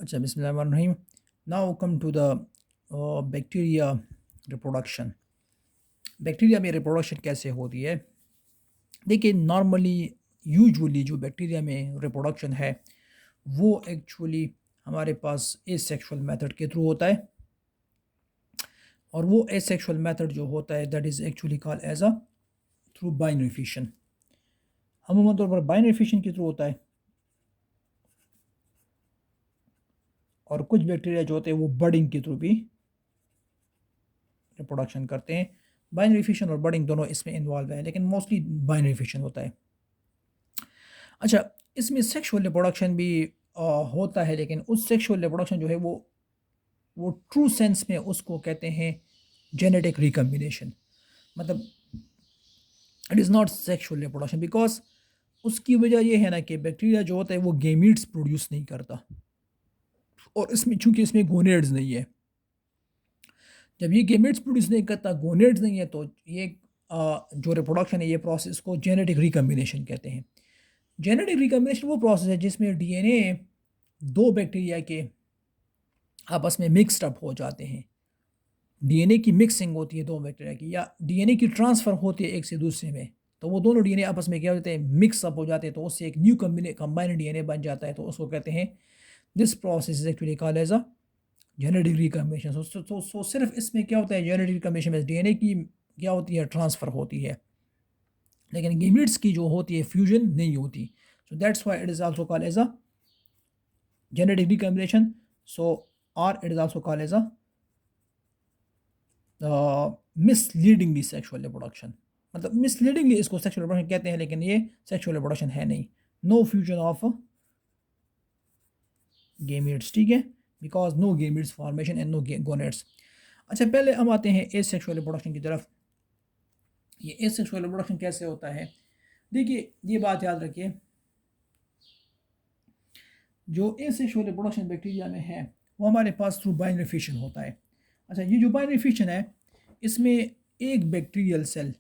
अच्छा, बिस्मिल्लाहिर्रहमानिर्रहीम। Now come to the bacteria reproduction. Bacteria में रिप्रोडक्शन कैसे होती है? देखिए, नॉर्मली यूजुअली जो बैक्टीरिया में रिप्रोडक्शन है, वो एक्चुअली हमारे पास एसेक्सुअल मेथड के थ्रू होता है। और वो एसेक्सुअल मेथड जो होता है that is actually called as a through binary fission. अमूमन तौर पर बाइनरी फिशन के थ्रू होता है। और कुछ बैक्टीरिया जो होते हैं वो बडिंग के थ्रू भी रिप्रोडक्शन करते हैं। बाइनरी फिशन और बडिंग दोनों इसमें इन्वॉल्व है, लेकिन मोस्टली बाइनरी फिशन होता है। अच्छा, इसमें सेक्सुअल रिप्रोडक्शन भी होता है, लेकिन उस सेक्सुअल रिप्रोडक्शन जो है वो ट्रू सेंस में उसको कहते हैं जेनेटिक रिकम्बिनेशन। मतलब it is not sexual reproduction, because उसकी वजह ये है ना कि बैक्टीरिया जो होता है वो गेमीट्स प्रोड्यूस नहीं करता। और इसमें चूंकि इसमें गोनेड्स नहीं है, जब ये गेमेट्स प्रोड्यूस नहीं करता, गोनेड्स नहीं है, तो ये जो रिप्रोडक्शन है, ये प्रोसेस को जेनेटिक रिकम्बिनेशन कहते हैं। जेनेटिक रिकम्बिनेशन वो प्रोसेस है जिसमें डीएनए दो बैक्टीरिया के आपस में मिक्सड अप हो जाते हैं। डीएनए की मिक्सिंग होती है दो बैक्टीरिया की, या डीएनए की ट्रांसफ़र होती है एक से दूसरे में, तो वो दोनों डीएनए आपस में क्या होते हैं, मिक्स अप हो जाते हैं, तो उससे एक न्यू कंबाइंड डीएनए बन जाता है, तो उसको कहते हैं, this process is actually called as a genetic recombination. So सिर्फ इसमें क्या होता है, जेनेटिक रिकम्बिनेशन में डीएनए की क्या होती है, ट्रांसफ़र होती है, लेकिन गेमिट्स की जो होती है फ्यूजन नहीं होती। So that's why it is also called as a genetic recombination. So और it is also called as a misleadingly sexual reproduction. मतलब मिसलीडिंगली इसको सेक्सुअल रिप्रोडक्शन कहते हैं, लेकिन ये सेक्सुअल रिप्रोडक्शन है नहीं। नो फ्यूजन ऑफ गेमिट्स, ठीक है, because no gametes formation and no gonads. अच्छा, पहले हम आते हैं एसेक्सुअल रिप्रोडक्शन की तरफ। ये एसेक्सुअल रिप्रोडक्शन कैसे होता है? देखिए, ये बात याद रखिए, जो एसेक्सुअल रिप्रोडक्शन बैक्टीरिया में है वो हमारे पास थ्रू बाइनरी फिशन होता है। अच्छा, ये जो बाइनरी फिशन है, इसमें एक बैक्टीरियल सेल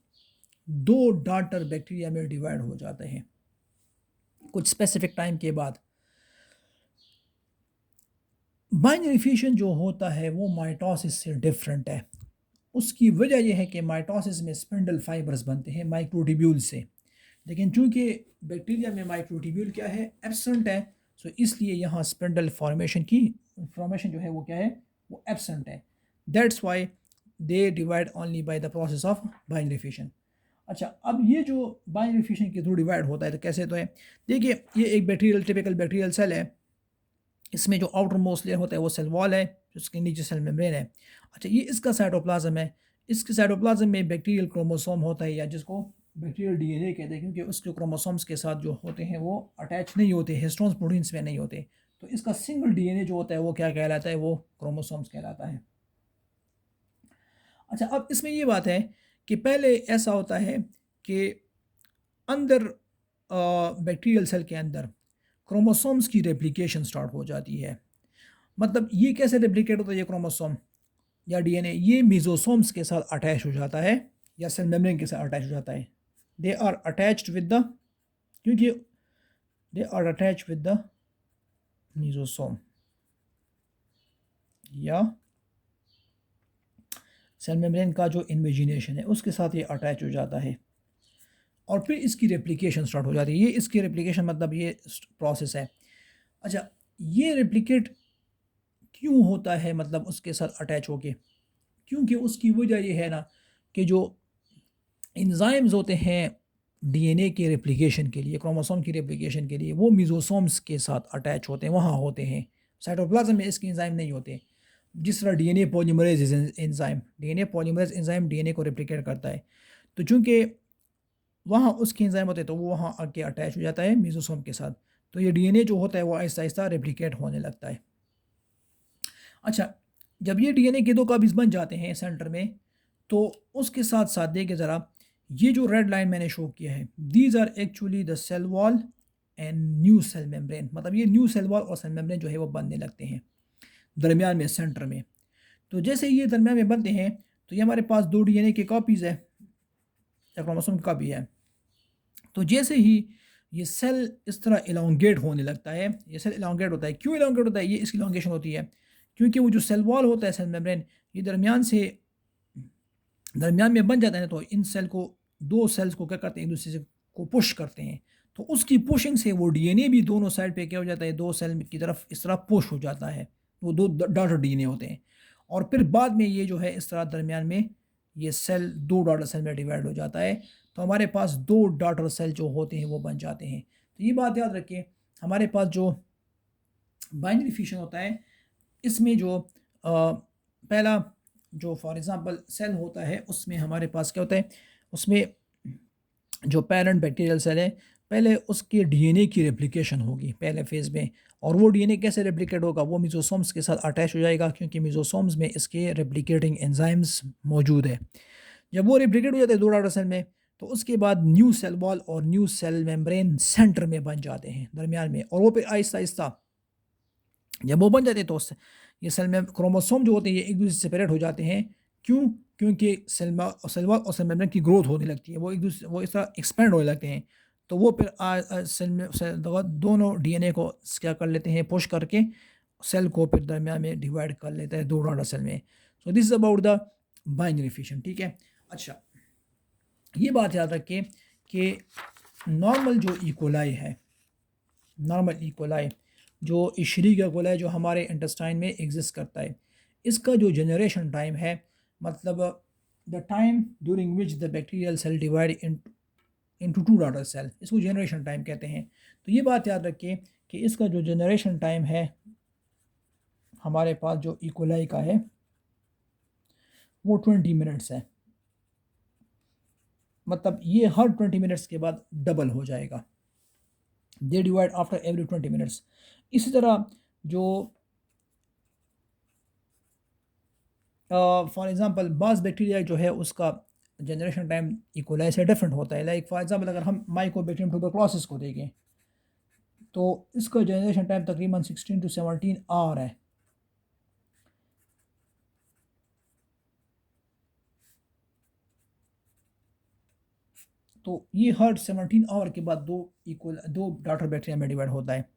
दो डॉटर बैक्टीरिया में डिवाइड हो जाते हैं कुछ स्पेसिफिक टाइम के बाद। बाइनरी फिशन जो होता है वो माइटोसिस से डिफरेंट है। उसकी वजह यह है कि माइटोसिस में स्पिंडल फाइबर्स बनते हैं माइक्रोट्यूब्यूल से, लेकिन चूंकि बैक्टीरिया में माइक्रोट्यूब्यूल क्या है, एब्सेंट है। सो इसलिए यहाँ स्पिंडल फॉर्मेशन जो है वो क्या है, वो एब्सेंट है। That's why they divide only by the process of binary fission. अच्छा, अब ये जो बाइनरी फिशन के थ्रू डिवाइड होता है तो कैसे तो है, देखिए, ये एक टिपिकल बैक्टीरियल सेल है। इसमें जो आउटर मोस्ट लेयर होता है वो सेल वॉल है, जिसके नीचे सेल मेम्ब्रेन है। अच्छा, ये इसका साइटोप्लाज्म है। इसके साइटोप्लाज्म में बैक्टीरियल क्रोमोसोम होता है, या जिसको बैक्टीरियल डीएनए कहते हैं, क्योंकि उसके क्रोमोसोम्स के साथ जो होते हैं वो अटैच नहीं होते, हिस्टोन्स प्रोटीन्स में नहीं होते। तो इसका सिंगल डीएनए जो होता है वो क्या कहलाता है, वो क्रोमोसोम्स कहलाता है। अच्छा, अब इसमें ये बात है कि पहले ऐसा होता है कि अंदर बैक्टीरियल सेल के अंदर क्रोमोसोम्स की रेप्लिकेशन स्टार्ट हो जाती है। मतलब ये कैसे रेप्लिकेट होता है, ये क्रोमोसोम या डीएनए, ये मिजोसोम्स के साथ अटैच हो जाता है, या सेल मेम्ब्रेन के साथ अटैच हो जाता है। They are attached with the, क्योंकि they are attach with the mesosome, या सेल मेम्ब्रेन का जो इन्वेजिनेशन है उसके साथ ये अटैच हो जाता है, और फिर इसकी रेप्लिकेशन स्टार्ट हो जाती है। ये इसकी रेप्लिकेशन मतलब ये प्रोसेस है। अच्छा, ये रेप्लिकेट क्यों होता है, मतलब उसके साथ अटैच होके, क्योंकि उसकी वजह ये है ना कि जो एंजाइम्स होते हैं डीएनए के रेप्लिकेशन के लिए, क्रोमोसोम की रेप्लिकेशन के लिए, वो मिजोसोम्स के साथ अटैच होते हैं, वहाँ होते हैं। साइटोप्लाज्म में इसके एंजाइम नहीं होते। जिस तरह डीएनए पॉलीमरेज एंजाइम डीएनए को रेप्लिकेट करता है, तो चूंकि वहाँ उसके एंजाइम होते हैं, तो वो वहाँ आके अटैच हो जाता है मिजोसोम के साथ। तो ये डीएनए जो होता है वो आहिस्ता आहिस्ता रेप्लिकेट होने लगता है। अच्छा, जब ये डीएनए के दो कापीज़ बन जाते हैं सेंटर में, तो उसके साथ साथ देखिए ज़रा, ये जो रेड लाइन मैंने शो किया है, these are actually the cell wall and new cell membrane. मतलब ये न्यू सेल वॉल और सेल मेम्ब्रेन जो है वो बनने लगते हैं दरमियान में, सेंटर में। तो जैसे ये दरमियान में बनते हैं, तो ये हमारे पास दो डीएनए के कॉपीज़ है, या क्रोमोसोम की कॉपी है। तो जैसे ही ये सेल इस तरह इलोंगेट होने लगता है। ये सेल इलोंगेट होता है, क्यों इलोंगेट होता है? ये इसकी इलोंगेशन होती है क्योंकि वो जो सेल वॉल होता है, सेल मेम्ब्रेन, ये दरमियान में बन जाता है। तो इन सेल को, दो सेल्स को क्या करते हैं, एक दूसरे से को पुश करते हैं। तो उसकी पुशिंग से वो डीएनए भी दोनों साइड पे क्या हो जाता है, दो सेल की तरफ इस तरह पुश हो जाता है। वो दो डॉटर डीएनए होते हैं और फिर बाद में ये जो है इस तरह दरमियान में ये सेल दो डॉटर सेल में डिवाइड हो जाता है। तो हमारे पास दो डॉटर सेल जो होते हैं वो बन जाते हैं। तो ये बात याद रखिए, हमारे पास जो बाइनरी फिशन होता है, इसमें जो पहला जो फॉर एग्जांपल सेल होता है, उसमें हमारे पास क्या होता है, उसमें जो पेरेंट बैक्टीरियल सेल है, पहले उसके डीएनए की रेप्लिकेशन होगी पहले फेज़ में। और वो डीएनए कैसे रेप्लिकेट होगा, वो मिज़ोसोम्स के साथ अटैच हो जाएगा क्योंकि मिज़ोसोम्स में इसके रेप्लिकेटिंग एंजाइम्स मौजूद है। जब वो रेप्लिकेट हो जाते हैं दो डॉटर सेल में, तो उसके बाद न्यू सेल वॉल और न्यू सेल मेम्ब्रेन सेंटर में बन जाते हैं दरमियान में। और वो फिर आहिस्ता आहिस्ता जब वो बन जाते हैं तो ये सेल में क्रोमोसोम जो होते हैं ये एक दूसरे से सेपरेट हो जाते हैं। क्यों? क्योंकि सेल वॉल और सेल मेम्ब्रेन की ग्रोथ होने लगती है, वो एक दूसरे, वो इस तरह एक्सपेंड होने लगते हैं। तो वो फिर दोनों डीएनए को क्या कर लेते हैं, पुश करके सेल को फिर दरमियान में डिवाइड कर लेते हैं दो डॉटर सेल में। सो this is about the binary fission. ठीक है। अच्छा, ये बात याद रखिए कि नॉर्मल जो इकोलाई है, नॉर्मल इकोलाई जो इशरीगा कोलाई जो हमारे इंटेस्टाइन में एग्जिस्ट करता है, इसका जो जनरेशन टाइम है, मतलब the time during which the bacterial cell divide into two daughter cell, इसको जनरेशन टाइम कहते हैं। तो ये बात याद रखिए कि इसका जो जनरेशन टाइम है हमारे पास जो इकोलाई का है वो 20 मिनट्स है। मतलब ये हर 20 मिनट्स के बाद डबल हो जाएगा। They divide after every 20 minutes. इसी तरह जो फॉर एग्जांपल बास बैक्टीरिया जो है उसका जनरेशन टाइम इकोलाई से डिफरेंट होता है। लाइक फॉर एग्जांपल अगर हम माइकोबैक्टीरियम ट्यूबरक्लोसिस को देखें तो इसका जनरेशन टाइम तकरीबन 16 to 17 आवर है। तो ये हर 17 आवर के बाद दो डॉटर बैक्टीरिया में डिवाइड होता है।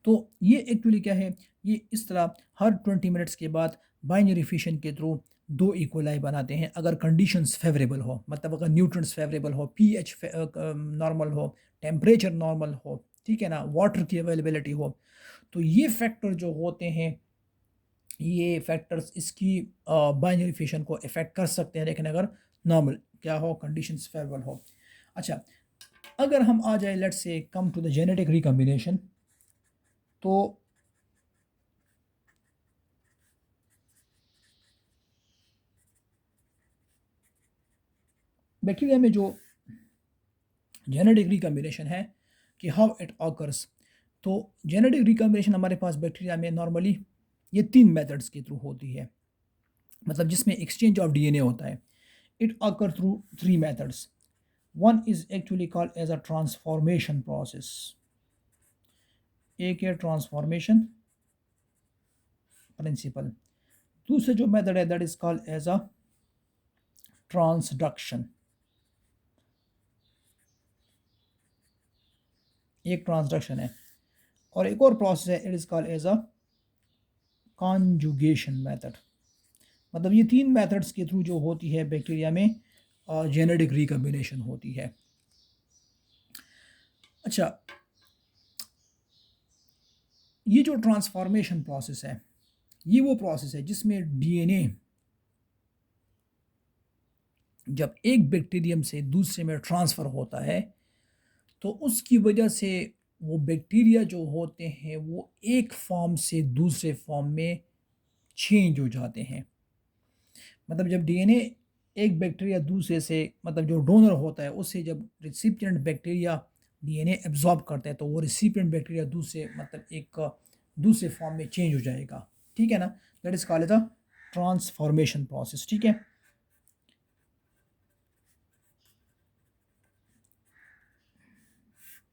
तो ये एक्चुअली क्या है, ये इस तरह हर 20 मिनट्स के बाद बाइनरी फिशन के थ्रू दो इकोलाई बनाते हैं अगर कंडीशंस फेवरेबल हो। मतलब अगर न्यूट्रिएंट्स फेवरेबल हो, पीएच नॉर्मल हो, टेम्परेचर नॉर्मल हो, ठीक है ना, वाटर की अवेलेबिलिटी हो, तो ये फैक्टर जो होते हैं, ये फैक्टर्स इसकी बाइनरी फिशन को इफेक्ट कर सकते हैं। लेकिन अगर नॉर्मल क्या हो, कंडीशंस फेवरेबल हो। अच्छा, अगर हम आ जाए लेट्स से come to the genetic recombination, तो बैक्टीरिया में जो जेनेटिक रिकम्बिनेशन है कि हाउ इट ऑकर्स, तो जेनेटिक रिकम्बिनेशन हमारे पास बैक्टीरिया में नॉर्मली ये तीन मेथड्स के थ्रू होती है, मतलब जिसमें एक्सचेंज ऑफ डीएनए होता है। It occur through three methods. One is actually called as a transformation process. एक है ट्रांसफॉर्मेशन प्रिंसिपल। दूसरा जो मेथड है that is called as a transduction. एक ट्रांसडक्शन है और एक और प्रोसेस है, it is called as a conjugation method. मतलब ये तीन मेथड्स के थ्रू जो होती है बैक्टीरिया में जेनेटिक रिकम्बिनेशन होती है। अच्छा, ये जो ट्रांसफॉर्मेशन प्रोसेस है, ये वो प्रोसेस है जिसमें डीएनए जब एक बैक्टीरियम से दूसरे में ट्रांसफ़र होता है तो उसकी वजह से वो बैक्टीरिया जो होते हैं वो एक फॉर्म से दूसरे फॉर्म में चेंज हो जाते हैं। मतलब जब डीएनए एक बैक्टीरिया दूसरे से, मतलब जो डोनर होता है उससे जब रिसिपिएंट बैक्टीरिया डीएनए एब्जॉर्ब करता है तो वो रिसिपिएंट बैक्टीरिया दूसरे, मतलब एक दूसरे फॉर्म में चेंज हो जाएगा। ठीक है ना, that is called the transformation process. ठीक है।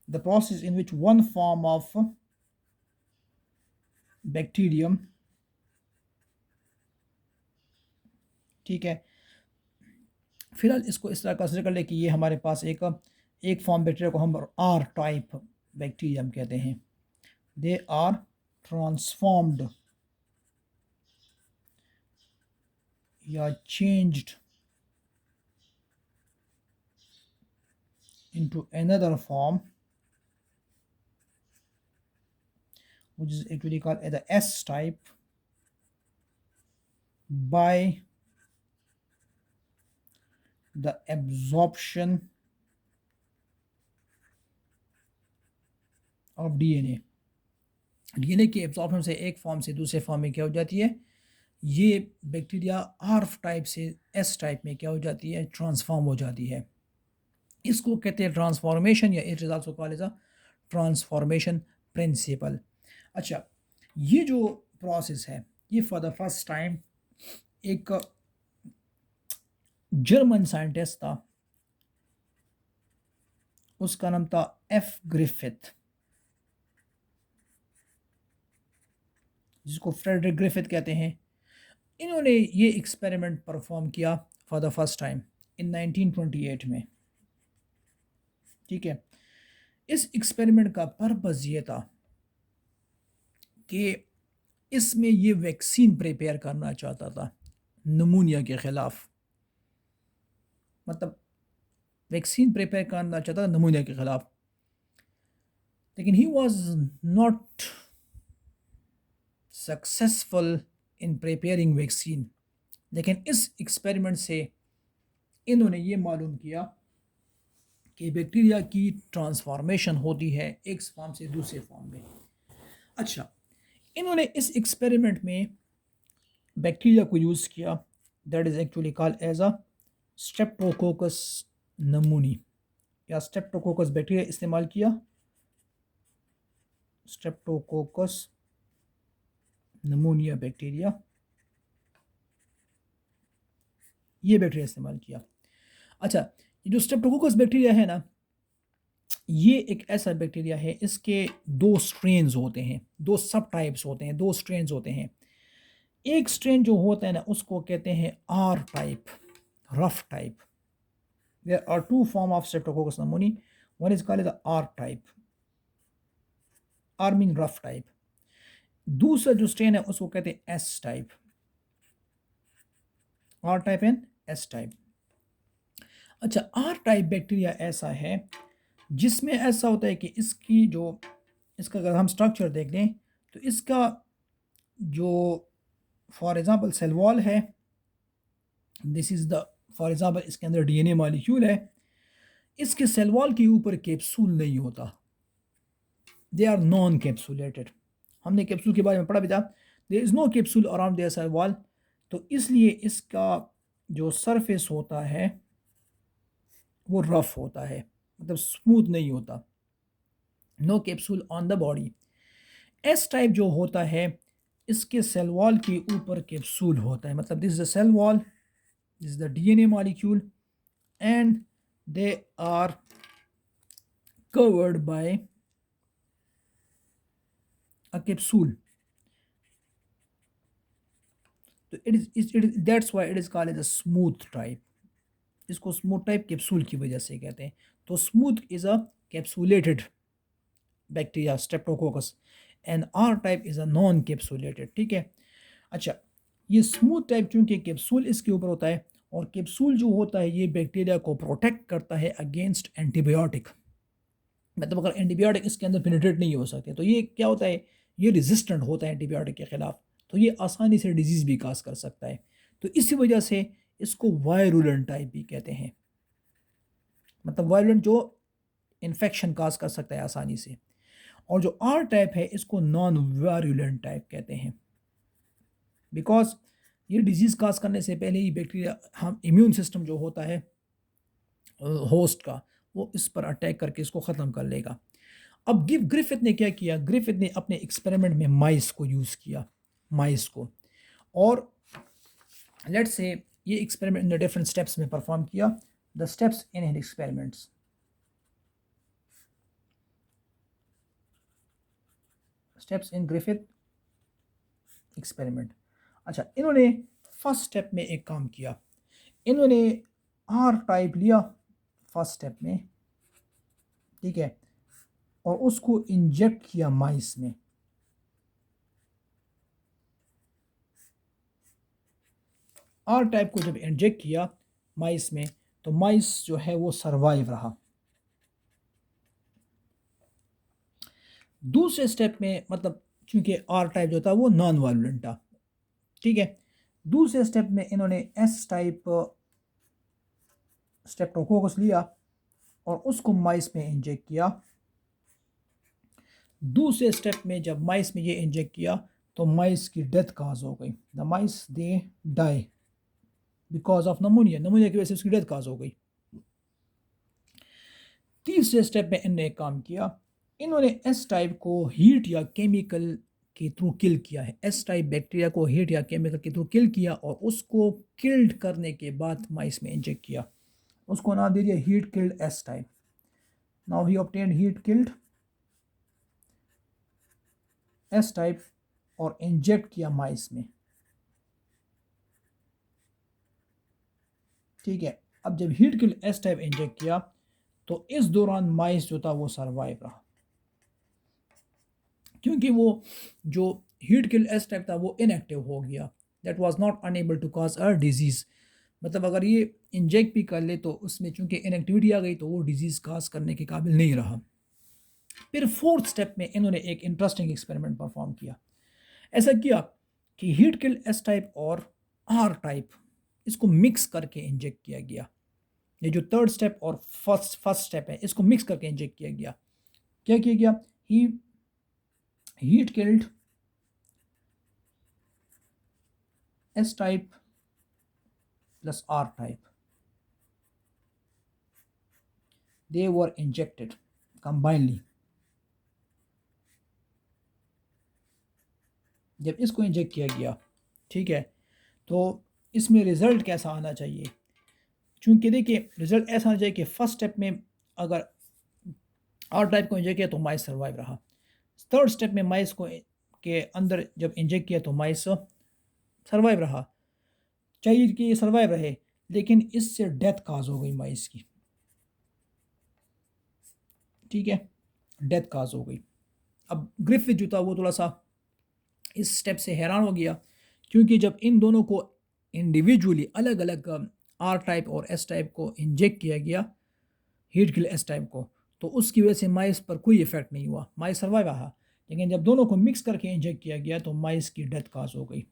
The process in which one form of bacterium, ठीक है, फिलहाल इसको इस तरह कंसिडर कर ले कि ये हमारे पास एक एक फॉर्म बैक्टीरिया को हम आर टाइप बैक्टीरिया हम कहते हैं। दे आर ट्रांसफॉर्म्ड या changed into another form which is actually called as the S type by the absorption of DNA। DNA के एब्जॉर्प्शन से एक फॉर्म से दूसरे फॉर्म में क्या हो जाती है, ये बैक्टीरिया आर टाइप से एस टाइप में क्या हो जाती है, ट्रांसफॉर्म हो जाती है। इसको कहते हैं ट्रांसफॉर्मेशन, या it is also called as a transformation principle. अच्छा, ये जो प्रोसेस है ये फॉर द फर्स्ट टाइम एक जर्मन साइंटिस्ट था, उसका नाम था एफ ग्रिफिथ, जिसको फ्रेडरिक ग्रिफिथ कहते हैं। इन्होंने ये एक्सपेरिमेंट परफॉर्म किया for the first time in 1928 में। ठीक है, इस एक्सपेरिमेंट का पर्पस ये था कि इसमें ये वैक्सीन प्रिपेयर करना चाहता था नमूनिया के ख़िलाफ़, मतलब वैक्सीन प्रिपेयर करना चाहता था नमूनिया के ख़िलाफ़, लेकिन he was not successful in preparing vaccine. लेकिन इस एक्सपेरिमेंट से इन्होंने ये मालूम किया कि बैक्टीरिया की ट्रांसफॉर्मेशन होती है एक फॉर्म से दूसरे फॉर्म में। अच्छा, इन्होंने इस एक्सपेरिमेंट में बैक्टीरिया को यूज़ किया, that is actually called as a streptococcus pneumoniae, या स्ट्रेप्टोकोकस बैक्टीरिया इस्तेमाल किया, स्ट्रेप्टोकोकस नमूनिया बैक्टीरिया, ये बैक्टीरिया इस्तेमाल किया। अच्छा, ये जो स्ट्रेप्टोकोकस बैक्टीरिया है ना, ये एक ऐसा बैक्टीरिया है, इसके दो स्ट्रेन्स होते हैं, दो सब टाइप्स होते हैं, दो स्ट्रेन्स होते हैं। एक स्ट्रेन जो होता है ना उसको कहते हैं R type, rough type. There are two form of streptococcus pneumoniae, one is called as R type, R mean rough type. दूसरा जो स्ट्रेन है उसको कहते हैं S type, R type and S type. अच्छा, आर टाइप बैक्टीरिया ऐसा है जिसमें ऐसा होता है कि इसकी जो, इसका अगर हम स्ट्रक्चर देख लें तो इसका जो फॉर एग्जांपल सेल वॉल है, this is the, for example इसके अंदर डीएनए मॉलिक्यूल है, इसके सेल वॉल के ऊपर कैप्सूल नहीं होता, दे आर नॉन कैप्सुलेटेड। हमने कैप्सूल के बारे में पढ़ा भी था, there is no capsule around their cell wall, तो इसलिए इसका जो सरफेस होता है वो रफ होता है, मतलब स्मूथ नहीं होता, no capsule on the body. S type जो होता है इसके सेल वॉल के ऊपर कैप्सूल होता है, मतलब this is the cell wall, this is the DNA molecule and they are covered by a capsule. तो it is that's why it is called as a smooth type, इसको smooth type capsule की वजह से कहते हैं। तो smooth is a capsulated bacteria streptococcus and R type is a non capsulated. ठीक है, अच्छा, ये स्मूथ टाइप चूंकि कैप्सूल इसके ऊपर होता है, और कैप्सूल जो होता है ये बैक्टीरिया को प्रोटेक्ट करता है अगेंस्ट एंटीबायोटिक, मतलब अगर एंटीबायोटिक इसके अंदर पेनिट्रेट नहीं हो सकते तो ये क्या होता है, ये रेजिस्टेंट होता है एंटीबायोटिक के ख़िलाफ़, तो ये आसानी से डिजीज़ भी काज कर सकता है। तो इसी वजह से इसको वायरुलेंट टाइप भी कहते हैं, मतलब वायरुलेंट जो इन्फेक्शन काज कर सकता है आसानी से। और जो आर टाइप है इसको नॉन वायरुलेंट टाइप कहते हैं, बिकॉज ये डिजीज़ काज करने से पहले ही बैक्टीरिया, हम इम्यून सिस्टम जो होता है होस्ट का, वो इस पर अटैक करके इसको ख़त्म कर लेगा। अब ग्रिफिथ ने क्या किया, ग्रिफिथ ने अपने एक्सपेरिमेंट में माइस को यूज़ किया, माइस को, और लेट्स से ये एक्सपेरिमेंट इन डिफरेंट स्टेप्स में परफॉर्म किया, the steps in his experiments. Steps in Griffith experiment. अच्छा, इन्होंने फर्स्ट स्टेप में एक काम किया, इन्होंने आर टाइप लिया फर्स्ट स्टेप में, ठीक है, और उसको इंजेक्ट किया माइस में। आर टाइप को जब इंजेक्ट किया माइस में तो माइस जो है वो सरवाइव रहा। दूसरे स्टेप में मतलब चूंकि आर टाइप जो था वो नॉन वायलेंट था, ठीक है, दूसरे स्टेप में इन्होंने एस टाइप स्ट्रेप्टोकोकस लिया और उसको माइस में इंजेक्ट किया। दूसरे स्टेप में जब माइस में ये इंजेक्ट किया तो माइस की डेथ काज हो गई, the mice they die because of pneumonia, pneumonia की वजह से उसकी डेथ काज हो गई। तीसरे स्टेप में इन्होंने एक काम किया, इन्होंने एस टाइप को हीट या केमिकल के थ्रू किल किया है, एस टाइप बैक्टीरिया को हीट या केमिकल के थ्रू किल किया और उसको किल्ड करने के बाद माइस में इंजेक्ट किया, उसको नाम दे दिया heat killed S type. Now he obtained heat killed S type और इंजेक्ट किया माइस में, ठीक है। अब जब heat killed S type inject किया तो इस दौरान माइस जो था वो सरवाइव रहा, क्योंकि वो जो हीट किल एस टाइप था वो इनएक्टिव हो गया, that was not unable to cause a disease. मतलब अगर ये इंजेक्ट भी कर ले तो उसमें चूंकि इनएक्टिविटी आ गई तो वो डिजीज़ काज करने के काबिल नहीं रहा। फिर फोर्थ स्टेप में इन्होंने एक इंटरेस्टिंग एक्सपेरिमेंट परफॉर्म किया। ऐसा किया कि हीट किल एस टाइप और आर टाइप इसको मिक्स करके इंजेक्ट किया गया। ये जो थर्ड स्टेप और फर्स्ट स्टेप है इसको मिक्स करके इंजेक्ट किया गया। क्या किया गया, he heat killed S type plus R type. They were injected combinedly. जब इसको इंजेक्ट किया गया, ठीक है, तो इसमें रिजल्ट कैसा आना चाहिए, चूंकि देखिए रिजल्ट ऐसा आना चाहिए कि फर्स्ट स्टेप में अगर आर टाइप को इंजेक्ट किया तो माइस सर्वाइव रहा, थर्ड स्टेप में माइस को के अंदर जब इंजेक्ट किया तो माइस सर्वाइव रहा। चाहिए कि ये सर्वाइव रहे, लेकिन इससे डेथ काज हो गई माइस की, ठीक है, डेथ काज हो गई। अब ग्रिफिथ जो था वो थोड़ा सा इस स्टेप से हैरान हो गया, क्योंकि जब इन दोनों को इंडिविजुअली अलग अलग आर टाइप और एस टाइप को इंजेक्ट किया गया, हीट किल एस टाइप को, तो उसकी वजह से माइस पर कोई इफेक्ट नहीं हुआ, माइस सर्वाइव रहा। लेकिन जब दोनों को मिक्स करके इंजेक्ट किया गया तो माइस की डेथ काज हो गई,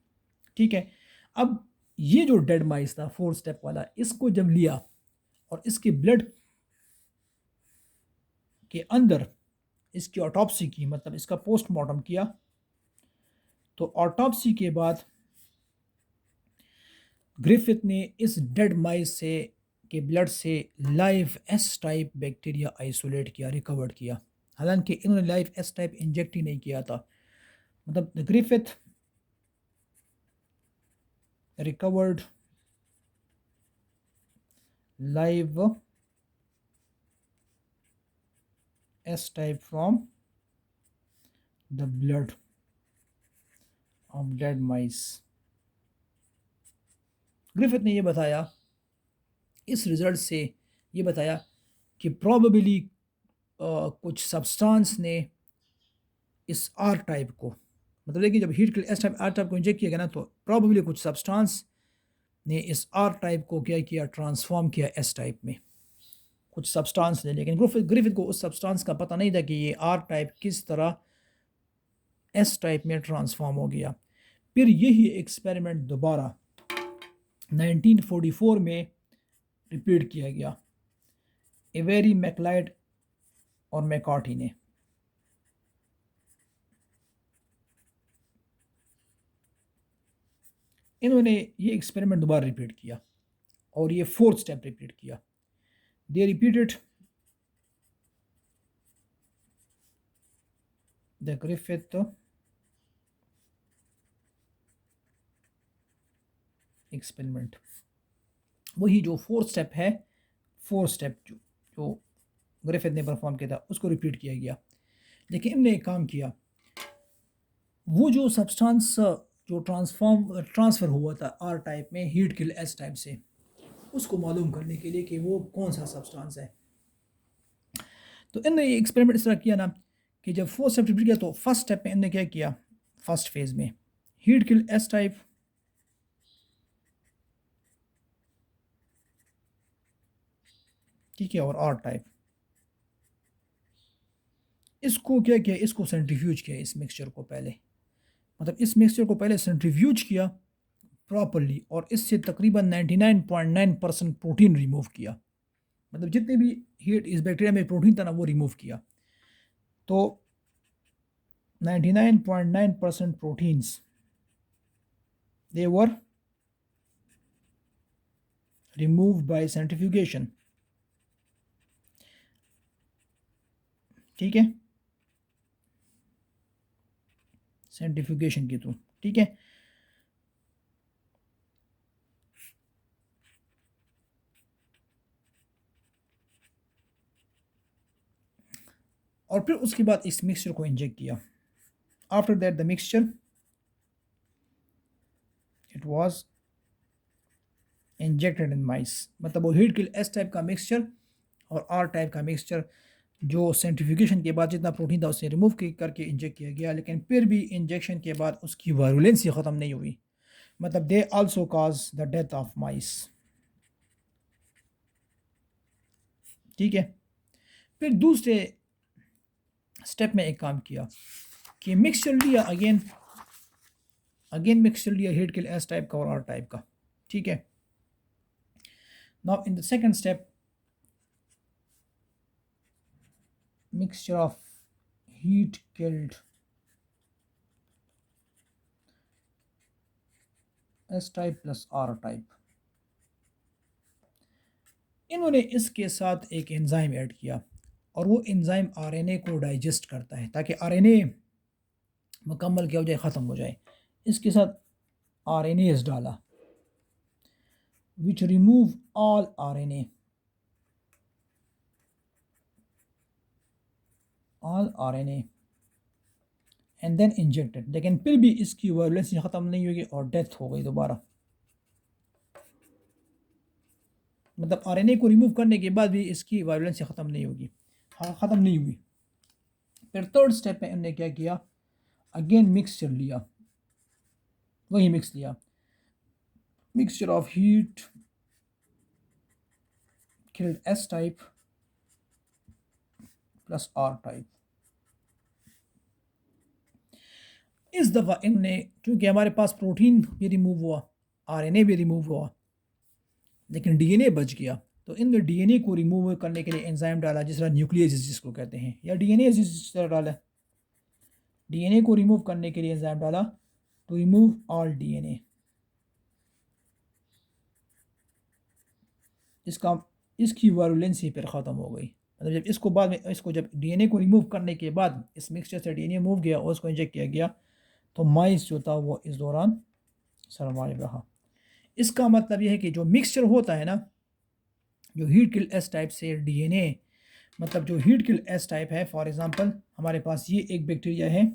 ठीक है। अब ये जो डेड माइस था फोर्थ स्टेप वाला, इसको जब लिया और इसके ब्लड के अंदर इसकी ऑटोप्सी की, मतलब इसका पोस्टमार्टम किया, तो ऑटोप्सी के बाद ग्रिफिथ ने इस डेड माइस से के ब्लड से live S type bacteria isolate किया, रिकवर्ड किया। हालांकि इन्होंने लाइव एस टाइप इंजेक्ट ही नहीं किया था, मतलब Griffith recovered live S type from the blood of dead mice. Griffith ने यह बताया, इस रिजल्ट से ये बताया कि प्रॉबेबली कुछ सब्सटेंस ने इस आर टाइप को, मतलब देखिए जब heat S type R type को इंजेक्ट किया गया ना, तो प्रॉबेबली कुछ सब्सटेंस ने इस आर टाइप को क्या किया, ट्रांसफॉर्म किया एस टाइप में, कुछ सब्सटेंस ने। लेकिन ग्रिफिथ को उस सब्सटेंस का पता नहीं था कि ये आर टाइप किस तरह एस टाइप में ट्रांसफॉर्म हो गया। फिर यही एक्सपेरिमेंट दोबारा 1944 में रिपीट किया गया, एवेरी मैकलाइड और मैकॉर्टी ने। इन्होंने ये एक्सपेरिमेंट दोबारा रिपीट किया और ये फोर्थ स्टेप रिपीट किया। They repeated the Griffith experiment, वही जो फोर्थ स्टेप है, फोर्थ स्टेप जो ग्रिफिथ ने परफॉर्म किया था उसको रिपीट किया गया। लेकिन इनने एक काम किया, वो जो सब्सटेंस जो ट्रांसफ़र हुआ था आर टाइप में हीट किल एस टाइप से, उसको मालूम करने के लिए कि वो कौन सा सब्सटेंस है, तो इनने ये एक्सपेरिमेंट इस तरह किया ना कि जब 4 स्टेप रिपीट किया तो फर्स्ट स्टेप में इनने क्या किया, फर्स्ट फेज में हीट किल्ड एस टाइप, ठीक है, और आर टाइप। इसको क्या किया, इसको सेंट्रीफ्यूज किया, इस मिक्सचर को पहले, मतलब इस मिक्सचर को पहले सेंट्रीफ्यूज किया प्रॉपरली, और इससे तकरीबन 99.9% प्रोटीन रिमूव किया, मतलब जितने भी हीट इस बैक्टीरिया में प्रोटीन था ना वो रिमूव किया। तो 99.9% proteins they were removed by centrifugation, ठीक है, सेंट्रीफ्यूगेशन के थ्रू, ठीक है। और फिर उसके बाद इस मिक्सचर को इंजेक्ट किया। After that the mixture it was injected in mice, मतलब वो हीट किल एस टाइप का मिक्सचर और आर टाइप का मिक्सचर जो सेंट्रीफ्यूगेशन के बाद जितना प्रोटीन था उसे रिमूव करके इंजेक्ट किया गया, लेकिन फिर भी इंजेक्शन के बाद उसकी वायलेंसी ख़त्म नहीं हुई, मतलब they also cause the death of mice, ठीक है। फिर दूसरे स्टेप में एक काम किया कि मिक्सचर लिया, अगेन मिक्सचर लिया हीट किल एस टाइप का और आर टाइप का, ठीक है। Now in the second step mixture of heat killed S type plus R type, इन्होंने इसके साथ एक एंजाइम ऐड किया, और वो एंजाइम आरएनए को डाइजेस्ट करता है ताकि आरएनए मुकम्मल क्या हो जाए, ख़त्म हो जाए। इसके साथ आरएनएस डाला which remove all RNA, and then injected, लेकिन फिर भी इसकी वायलेंसी ख़त्म नहीं हुई और डेथ हो गई दोबारा, मतलब आरएनए को रिमूव करने के बाद भी इसकी वायलेंसी ख़त्म नहीं होगी, ख़त्म नहीं हुई। फिर थर्ड स्टेप में हमने क्या किया, अगेन मिक्सचर लिया, वही मिक्स लिया, mixture of heat killed S type plus R type. इस दफ़ा इनने, क्योंकि हमारे पास प्रोटीन भी रिमूव हुआ, आरएनए भी रिमूव हुआ, लेकिन डीएनए बच गया, तो इनने डीएनए को रिमूव करने के लिए एंजाइम डाला जिस तरह न्यूक्लियस जिसको कहते हैं, या डीएनए जिस तरह डाला, डीएनए को रिमूव करने के लिए एंजाइम डाला टू रिमूव ऑल डीएनए। इसकी वायलेंसी फिर ख़त्म हो गई, मतलब जब इसको बाद में इसको जब डीएनए को रिमूव करने के बाद इस मिक्सचर से डीएनए मूव गया और उसको इंजेक्ट किया गया, तो माइस जो था वो इस दौरान सर्वाइव रहा। इसका मतलब यह है कि जो मिक्सचर होता है ना, जो हीट किल एस टाइप से डीएनए, मतलब जो हीट किल एस टाइप है, फॉर एग्जांपल हमारे पास ये एक बैक्टीरिया है,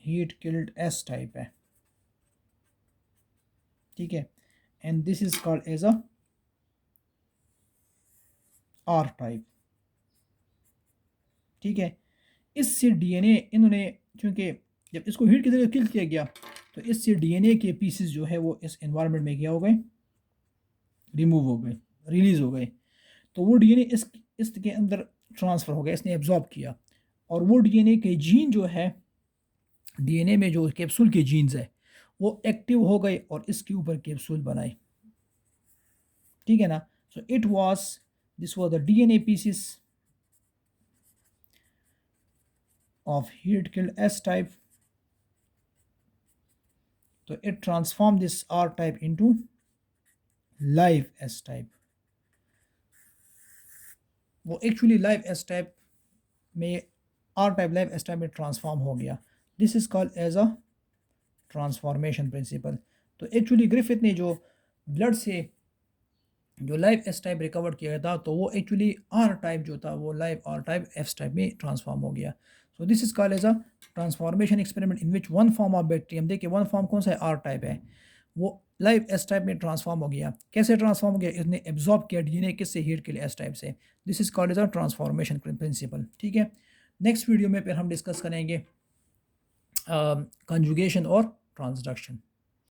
हीट किल्ड एस टाइप है, ठीक है, and this is called as a R type, ठीक है। इससे डीएनए इन्होंने, क्योंकि जब इसको हीट की जगह किल किया गया तो इससे डीएनए के पीसेस जो है वो इस एनवायरनमेंट में क्या हो गए, रिमूव हो गए, रिलीज हो गए, तो वो डीएनए इसके अंदर ट्रांसफ़र हो गया, इसने एब्जॉर्ब किया, और वो डीएनए के जीन जो है, डीएनए में जो कैप्सूल के जीन्स है वो एक्टिव हो गए और इसके ऊपर कैप्सूल बनाए, ठीक है ना। So it was, this was the DNA pieces of heat killed S type, so it transformed this R type into live S type। वो एक्चुअली लाइव एस टाइप में, R type live S type में transform हो गया। This is called as a transformation principle. तो actually Griffith ने जो blood से जो लाइव एस टाइप रिकवर किया था, तो वो एक्चुअली आर टाइप जो था वो live R type S type में ट्रांसफॉर्म हो गया। So this is called as a transformation experiment in which one form of bacterium, देखिए वन फॉर्म कौन सा है, आर टाइप है, वो लाइव एस टाइप में ट्रांसफॉर्म हो गया। कैसे ट्रांसफॉर्म हो गया? इसने एब्जॉर्ब किया डीएनए किससे? हीट के लिए एस टाइप से। This is called as a transformation principle. ठीक है, नेक्स्ट वीडियो में फिर हम डिस्कस करेंगे कंजुगेशन और ट्रांसडक्शन।